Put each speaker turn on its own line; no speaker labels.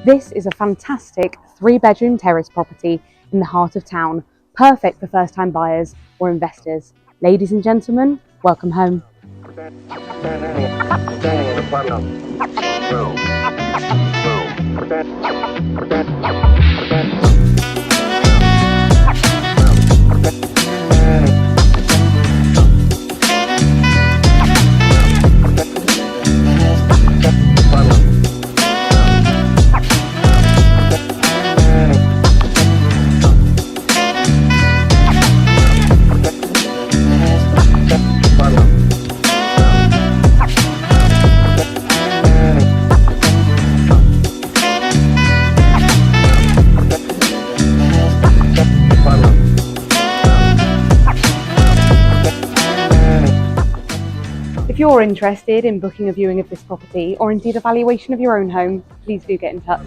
This is a fantastic 3-bedroom terrace property in the heart of town, perfect for first-time buyers or investors. Ladies and gentlemen, welcome home. If you're interested in booking a viewing of this property or indeed a valuation of your own home, please do get in touch.